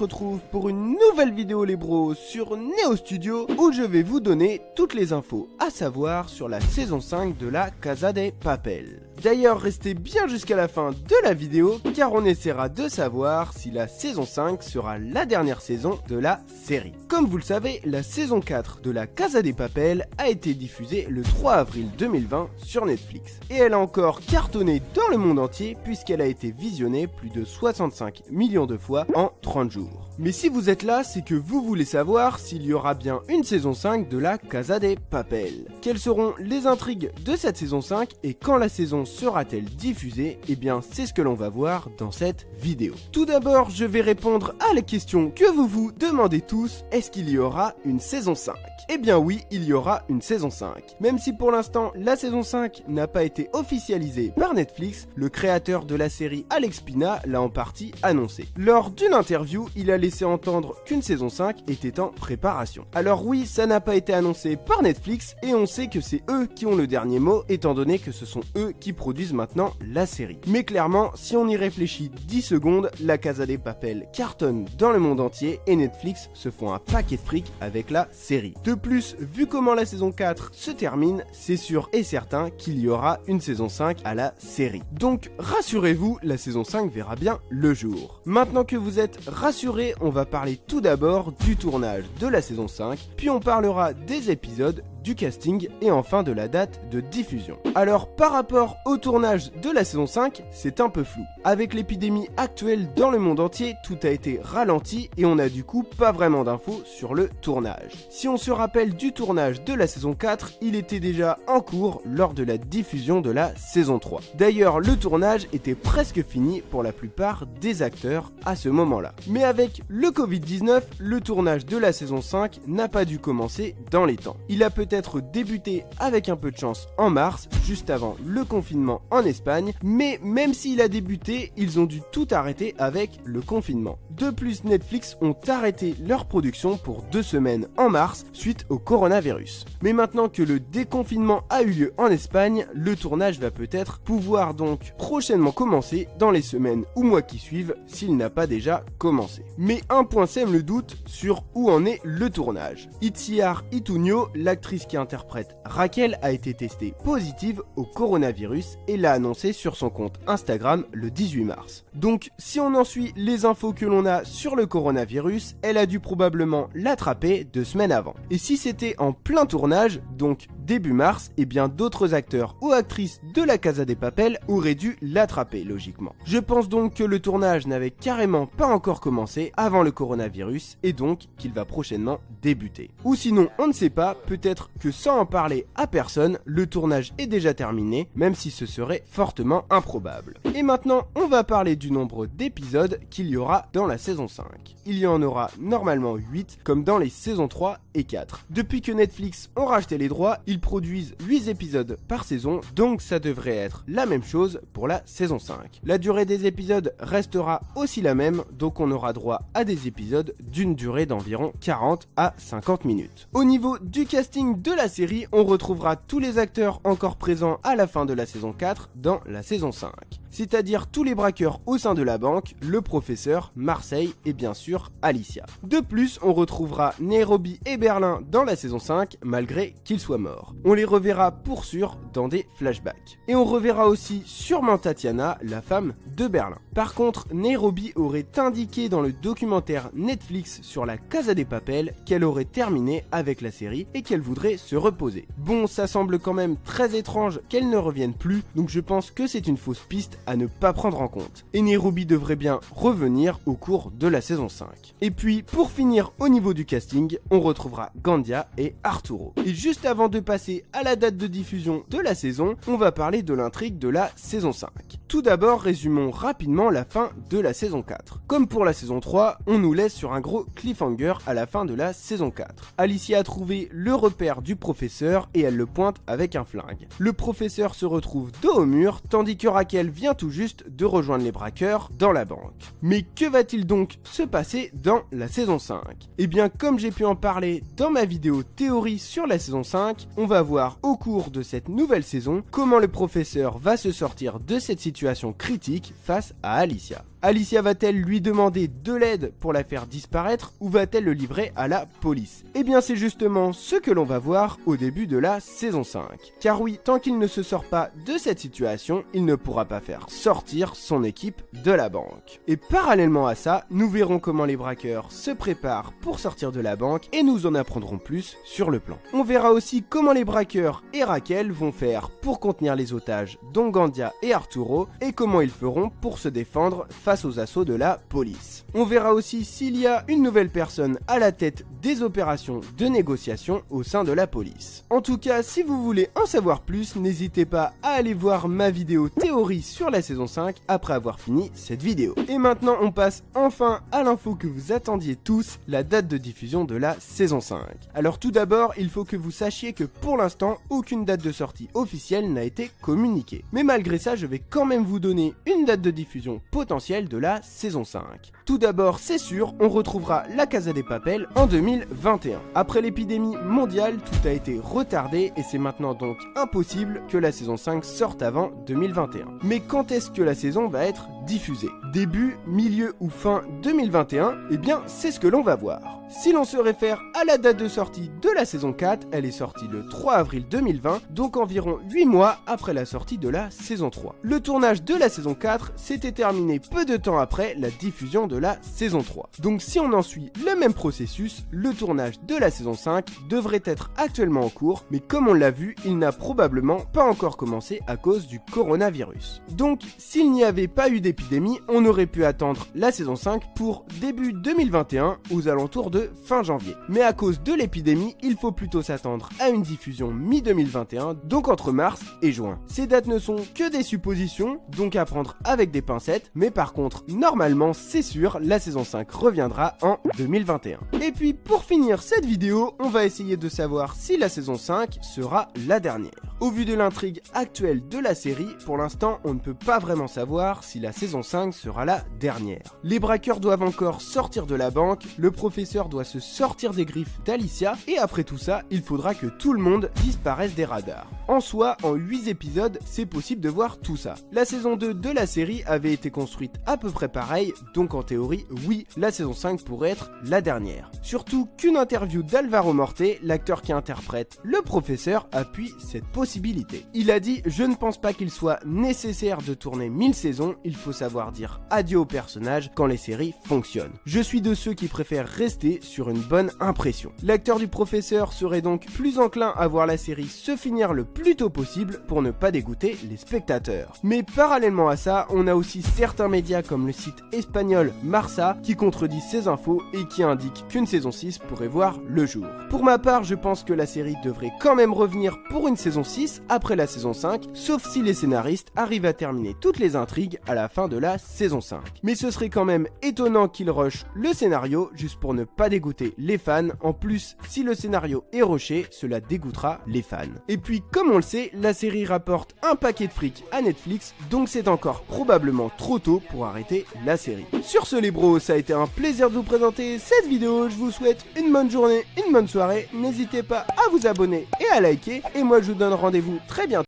retrouve pour une nouvelle vidéo les bros sur Neo Studio où je vais vous donner toutes les infos à savoir sur la saison 5 de la Casa de Papel. D'ailleurs restez bien jusqu'à la fin de la vidéo car on essaiera de savoir si la saison 5 sera la dernière saison de la série. Comme vous le savez, la saison 4 de la Casa de Papel a été diffusée le 3 avril 2020 sur Netflix. Et elle a encore cartonné dans le monde entier puisqu'elle a été visionnée plus de 65 millions de fois en 30 jours. Mais si vous êtes là, c'est que vous voulez savoir s'il y aura bien une saison 5 de la Casa de Papel. Quelles seront les intrigues de cette saison 5 et quand la saison sera-t-elle diffusée? Eh bien, c'est ce que l'on va voir dans cette vidéo. Tout d'abord, je vais répondre à la question que vous vous demandez tous, est-ce qu'il y aura une saison 5? Eh bien oui, il y aura une saison 5. Même si pour l'instant, la saison 5 n'a pas été officialisée par Netflix, le créateur de la série Alex Pina l'a en partie annoncé. Lors d'une interview, il a laissé entendre qu'une saison 5 était en préparation. Alors oui, ça n'a pas été annoncé par Netflix et on sait que c'est eux qui ont le dernier mot étant donné que ce sont eux qui produisent maintenant la série. Mais clairement, si on y réfléchit 10 secondes, la Casa de Papel cartonne dans le monde entier et Netflix se font un paquet de fric avec la série. De plus, vu comment la saison 4 se termine, c'est sûr et certain qu'il y aura une saison 5 à la série. Donc rassurez-vous, la saison 5 verra bien le jour. Maintenant que vous êtes rassurés, on va parler tout d'abord du tournage de la saison 5, puis on parlera des épisodes, du casting et enfin de la date de diffusion. Alors par rapport au tournage de la saison 5, c'est un peu flou. Avec l'épidémie actuelle dans le monde entier, tout a été ralenti et on a du coup pas vraiment d'infos sur le tournage. Si on se rappelle du tournage de la saison 4, il était déjà en cours lors de la diffusion de la saison 3. D'ailleurs, le tournage était presque fini pour la plupart des acteurs à ce moment-là. Mais avec le Covid-19, le tournage de la saison 5 n'a pas dû commencer dans les temps. Il a peut-être débuté avec un peu de chance en mars, juste avant le confinement en Espagne, mais même s'il a débuté, ils ont dû tout arrêter avec le confinement. De plus, Netflix ont arrêté leur production pour 2 semaines en mars suite au coronavirus. Mais maintenant que le déconfinement a eu lieu en Espagne, le tournage va peut-être pouvoir donc prochainement commencer dans les semaines ou mois qui suivent s'il n'a pas déjà commencé. Mais un point sème le doute sur où en est le tournage. Itziar Ituño, l'actrice qui interprète Raquel, a été testée positive au coronavirus et l'a annoncé sur son compte Instagram le 18 mars. Donc si on en suit les infos que l'on a sur le coronavirus, elle a dû probablement l'attraper 2 semaines avant. Et si c'était en plein tournage, donc début mars, et bien d'autres acteurs ou actrices de la Casa de Papel auraient dû l'attraper logiquement. Je pense donc que le tournage n'avait carrément pas encore commencé avant le coronavirus et donc qu'il va prochainement débuter. Ou sinon, on ne sait pas, peut-être que sans en parler à personne, le tournage est déjà terminé, même si ce serait fortement improbable. Et maintenant, on va parler du nombre d'épisodes qu'il y aura dans la saison 5. Il y en aura normalement 8, comme dans les saisons 3 et 4. Depuis que Netflix ont racheté les droits, ils produisent 8 épisodes par saison, donc ça devrait être la même chose pour la saison 5. La durée des épisodes restera aussi la même, donc on aura droit à des épisodes d'une durée d'environ 40 à 50 minutes. Au niveau du casting de la série, on retrouvera tous les acteurs encore présents à la fin de la saison 4 dans la saison 5. C'est-à-dire tous les braqueurs au sein de la banque, le professeur, Marseille et bien sûr Alicia. De plus, on retrouvera Nairobi et Berlin dans la saison 5 malgré qu'ils soient morts. On les reverra pour sûr dans des flashbacks. Et on reverra aussi sûrement Tatiana, la femme de Berlin. Par contre, Nairobi aurait indiqué dans le documentaire Netflix sur la Casa de Papel qu'elle aurait terminé avec la série et qu'elle voudrait se reposer. Bon, ça semble quand même très étrange qu'elle ne revienne plus, donc je pense que c'est une fausse piste à ne pas prendre en compte. Et Nairobi devrait bien revenir au cours de la saison 5. Et puis, pour finir au niveau du casting, on retrouvera Gandia et Arturo. Et juste avant de passer à la date de diffusion de la saison, on va parler de l'intrigue de la saison 5. Tout d'abord, résumons rapidement la fin de la saison 4. Comme pour la saison 3, on nous laisse sur un gros cliffhanger à la fin de la saison 4. Alicia a trouvé le repère du professeur et elle le pointe avec un flingue. Le professeur se retrouve dos au mur, tandis que Raquel vient tout juste de rejoindre les braqueurs dans la banque. Mais que va-t-il donc se passer dans la saison 5? Eh bien, comme j'ai pu en parler dans ma vidéo théorie sur la saison 5, on va voir au cours de cette nouvelle saison comment le professeur va se sortir de cette situation critique face à Alicia. Alicia va-t-elle lui demander de l'aide pour la faire disparaître ou va-t-elle le livrer à la police? Eh bien c'est justement ce que l'on va voir au début de la saison 5. Car oui, tant qu'il ne se sort pas de cette situation, il ne pourra pas faire sortir son équipe de la banque. Et parallèlement à ça, nous verrons comment les braqueurs se préparent pour sortir de la banque et nous en apprendrons plus sur le plan. On verra aussi comment les braqueurs et Raquel vont faire pour contenir les otages dont Gandia et Arturo et comment ils feront pour se défendre face aux assauts de la police. On verra aussi s'il y a une nouvelle personne à la tête des opérations de négociation au sein de la police. En tout cas, si vous voulez en savoir plus, n'hésitez pas à aller voir ma vidéo théorie sur la saison 5 après avoir fini cette vidéo. Et maintenant, on passe enfin à l'info que vous attendiez tous, la date de diffusion de la saison 5. Alors tout d'abord, il faut que vous sachiez que pour l'instant, aucune date de sortie officielle n'a été communiquée. Mais malgré ça, je vais quand même vous donner une date de diffusion potentielle de la saison 5. Tout d'abord, c'est sûr, on retrouvera la Casa de Papel en 2021. Après l'épidémie mondiale, tout a été retardé et c'est maintenant donc impossible que la saison 5 sorte avant 2021. Mais quand est-ce que la saison va être diffusée? Début, milieu ou fin 2021? Eh bien, c'est ce que l'on va voir. Si l'on se réfère à la date de sortie de la saison 4, elle est sortie le 3 avril 2020, donc environ 8 mois après la sortie de la saison 3. Le tournage de la saison 4 s'était terminé peu de temps après la diffusion de la saison 3. Donc si on en suit le même processus, le tournage de la saison 5 devrait être actuellement en cours, mais comme on l'a vu, il n'a probablement pas encore commencé à cause du coronavirus. Donc s'il n'y avait pas eu d'épidémie, on aurait pu attendre la saison 5 pour début 2021 aux alentours de fin janvier. Mais à cause de l'épidémie, il faut plutôt s'attendre à une diffusion mi-2021, donc entre mars et juin. Ces dates ne sont que des suppositions, donc à prendre avec des pincettes, mais par contre, normalement, c'est sûr, la saison 5 reviendra en 2021. Et puis, pour finir cette vidéo, on va essayer de savoir si la saison 5 sera la dernière. Au vu de l'intrigue actuelle de la série, pour l'instant, on ne peut pas vraiment savoir si la saison 5 sera la dernière. Les braqueurs doivent encore sortir de la banque, le professeur doit se sortir des griffes d'Alicia, et après tout ça, il faudra que tout le monde disparaisse des radars. En soi, en 8 épisodes, c'est possible de voir tout ça. La saison 2 de la série avait été construite à peu près pareil, donc en théorie, oui, la saison 5 pourrait être la dernière. Surtout qu'une interview d'Alvaro Morte, l'acteur qui interprète le professeur, appuie cette possibilité. Il a dit « Je ne pense pas qu'il soit nécessaire de tourner 1000 saisons, il faut savoir dire adieu aux personnages quand les séries fonctionnent. Je suis de ceux qui préfèrent rester sur une bonne impression. » L'acteur du professeur serait donc plus enclin à voir la série se finir le plus tôt possible pour ne pas dégoûter les spectateurs. Mais parallèlement à ça, on a aussi certains médias comme le site espagnol Marca qui contredit ces infos et qui indique qu'une saison 6 pourrait voir le jour. Pour ma part, je pense que la série devrait quand même revenir pour une saison 6 après la saison 5, sauf si les scénaristes arrivent à terminer toutes les intrigues à la fin de la saison 5. Mais ce serait quand même étonnant qu'ils rushent le scénario juste pour ne pas dégoûter les fans. En plus, si le scénario est rushé, cela dégoûtera les fans. Et puis, comme on le sait, la série rapporte un paquet de fric à Netflix, donc c'est encore probablement trop tôt pour arrêter la série. Sur ce les bros, ça a été un plaisir de vous présenter cette vidéo, je vous souhaite une bonne journée, une bonne soirée, n'hésitez pas à vous abonner et à liker, et moi je vous donne rendez-vous très bientôt